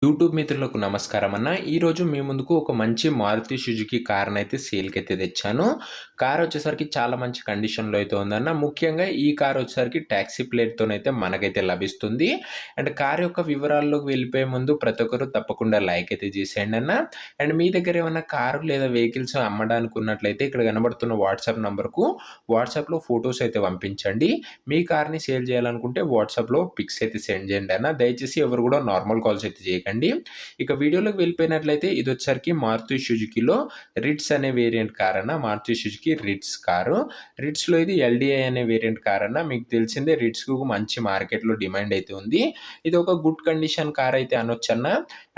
YouTube మిత్రులకు నమస్కారం అన్న. ఈరోజు మీ ముందుకు ఒక మంచి మారుతి సుజుకి కార్‌నైతే సేల్‌కైతే తెచ్చాను. కార్ వచ్చేసరికి చాలా మంచి కండిషన్‌లో అయితే ఉందన్న. ముఖ్యంగా ఈ కార్ వచ్చేసరికి టాక్సీ ప్లేట్‌తోనైతే మనకైతే లభిస్తుంది. అండ్ కార్ యొక్క వివరాల్లోకి వెళ్ళిపోయే ముందు ప్రతి ఒక్కరు తప్పకుండా లైక్ అయితే చేసేయండి అన్న. అండ్ మీ దగ్గర ఏమన్నా కారు లేదా వెహికల్స్ అమ్మడానికి ఉన్నట్లయితే ఇక్కడ కనబడుతున్న వాట్సాప్ నంబర్‌కు వాట్సాప్‌లో ఫోటోస్ అయితే పంపించండి. మీ కార్‌ని సేల్ చేయాలనుకుంటే వాట్సాప్‌లో పిక్స్ అయితే సెండ్ చేయండి అన్న. దయచేసి ఎవరు కూడా నార్మల్ కాల్స్ అయితే చేయకండి. ఇక వీడియోలోకి వెళ్ళిపోయినట్లయితే ఇదొచ్చేసరికి మారుతి సుజుకిలో రిట్స్ అనే వేరియంట్ కార్ అన్న. Maruti Suzuki Ritz car. రిట్స్‌లో ఇది ఎల్‌డిఐ అనే వేరియంట్ కార్ అన్న. మీకు తెలిసిందే రిట్స్‌కు మంచి మార్కెట్‌లో డిమాండ్ అయితే ఉంది. ఇది ఒక గుడ్ కండిషన్ కార్ అయితే అనొచ్చన్న.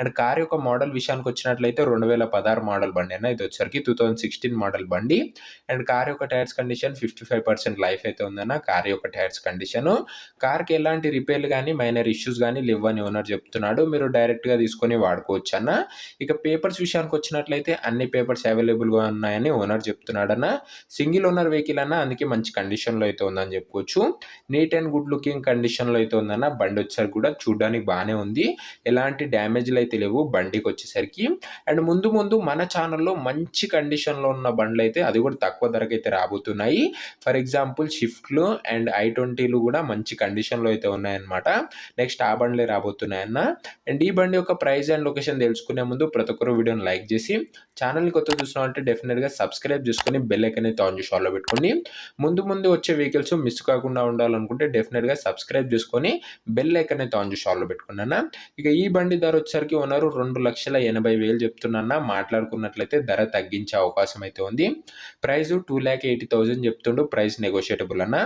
అండ్ కార్ యొక్క మోడల్ విషయానికొచ్చినట్లయితే 2016 మోడల్ బండి అన్న. ఇదొచ్చేసరికి 2016 మోడల్ బండి. అండ్ కార్ యొక్క టైర్స్ కండిషన్ 55% లైఫ్ అయితే ఉందన్న. కార్ యొక్క టైర్స్ కండిషను. కార్‌కి ఎలాంటి రిపేర్లు గాని, మైనర్ ఇష్యూస్ గాని లెవ్వని ఓనర్ చెప్తున్నాడు. మీరు డైరెక్ట్‌గా తీసుకొని వాడుకోవచ్చన్న. ఇక పేపర్స్ విషయానికొచ్చినట్లయితే అన్ని పేపర్స్ అవైలబుల్‌గా ఉన్నాయని ఓనర్ చెప్తున్నాడన్న. సింగిల్ ఓనర్ వెహికల్ అన్న. అందుకే మంచి కండిషన్‌లో అయితే ఉందని చెప్పుకోవచ్చు. నీట్ అండ్ గుడ్ లుకింగ్ కండిషన్‌లో అయితే ఉందన్న. బండి వచ్చేసరికి కూడా చూడ్డానికి బానే ఉంది. ఎలాంటి డ్యామేజ్‌లు అయితే లేవు బండికొచ్చేసరికి. అండ్ ముందు ముందు మన ఛానెల్‌లో మంచి కండిషన్‌లో ఉన్న బండ్లయితే అది కూడా తక్కువ ధరకైతే రాబోతున్నాయి. ఫర్ ఎగ్జాంపుల్ షిఫ్ట్‌లు అండ్ ఐ20లు కూడా మంచి కండిషన్‌లో అయితే ఉన్నాయన్నమాట. నెక్స్ట్ ఆ బండ్లే రాబోతున్నాయన్న. అండ్ ఈ బండి యొక్క ప్రైస్ అండ్ లొకేషన్ తెలుసుకునే ముందు ప్రతి ఒక్కరు వీడియోని లైక్ చేసి ఛానల్‌ని కొత్తగా చూస్తున్నారంటే డెఫినిట్‌గా సబ్స్క్రైబ్ చేసుకొని బెల్ ఐకాన్ అయితే ఆన్ చేసి ఆల్‌లో పెట్టుకోండి. ముందు ముందు వచ్చే వెహికల్స్ మిస్ కాకుండా ఉండాలనుకుంటే డెఫినిట్‌గా సబ్స్క్రైబ్ చేసుకొని బెల్ ఐకాన్ అయితే ఆన్ చేసి ఆల్‌లో పెట్టుకోండి అన్న. ఇక ఈ బండి ధర వచ్చేసరికి ఓనరు 2,80,000 చెప్తున్నా. మాట్లాడుకున్నట్లయితే ధర తగ్గించే అవకాశం అయితే ఉంది. ప్రైస్ 2,80,000 చెప్తుండు. ప్రైస్ నెగోషియేటబుల్ అన్న.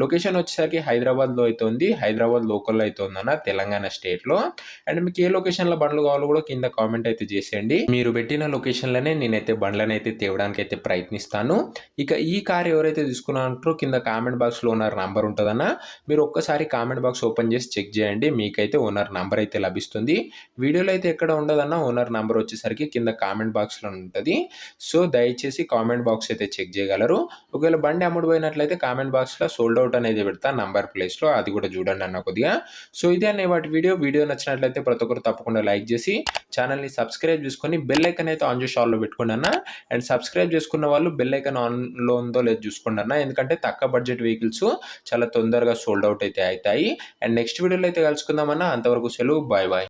లొకేషన్ వచ్చేసరికి హైదరాబాద్‌లో అయితే ఉంది. హైదరాబాద్ లోకల్‌లో అయితే ఉందన్న. తెలంగాణ స్టేట్‌లో. అండ్ మీకు ఏ లొకేషన్‌లో బండ్లు కావాలో కూడా కింద కామెంట్ అయితే చేసేయండి. మీరు పెట్టిన లొకేషన్‌లోనే నేనైతే బండ్లనైతే తేవడానికైతే ప్రయత్నిస్తాను. ఇక ఈ కార్ ఎవరైతే తీసుకున్నారో కింద కామెంట్ బాక్స్‌లో ఓనర్ నంబర్ ఉంటదన్న. మీరు ఒక్కసారి కామెంట్ బాక్స్ ఓపెన్ చేసి చెక్ చేయండి. మీకైతే ఓనర్ నంబర్ అయితే లభిస్తుంది. వీడియోలో అయితే ఎక్కడ ఉండదన్న. ఓనర్ నంబర్ వచ్చేసరికి కింద కామెంట్ బాక్స్‌లో ఉంటది. సో దయచేసి కామెంట్ బాక్స్ అయితే చెక్ చేయగలరు. ఒకవేళ బండి అమ్ముడుపోయినట్లయితే కామెంట్ బాక్స్‌లో సోల్డ్ అవుట్ అనేది పెడతా నంబర్ ప్లేస్‌లో. అది కూడా చూడండి అన్న కొద్దిగా. సో ఇదే అన్న వాటి వీడియో. వీడియో నచ్చినట్లయితే ప్రతి ఒక్కరు తప్పకుండా లైక్ చేసి ఛానల్‌ని సబ్స్క్రైబ్ చేసుకొని బెల్ ఐకాన్ అయితే ఆన్ చేసి ఆల్‌లో పెట్టుకోండి అన్న. అండ్ సబ్స్క్రైబ్ చేసుకున్న వాళ్ళు బెల్ ఐకాన్ ఆన్‌లో ఉందో లేదో చూసుకోండి అన్న. ఎందుకంటే తక్కువ బడ్జెట్ వెహికల్స్ చాలా తొందరగా సోల్డ్ అవుట్ అయితే అయితాయి. అండ్ నెక్స్ట్ వీడియోలో అయితే కలుసుకుందాం అన్న. అంతవరకు సెలవు. Bye bye.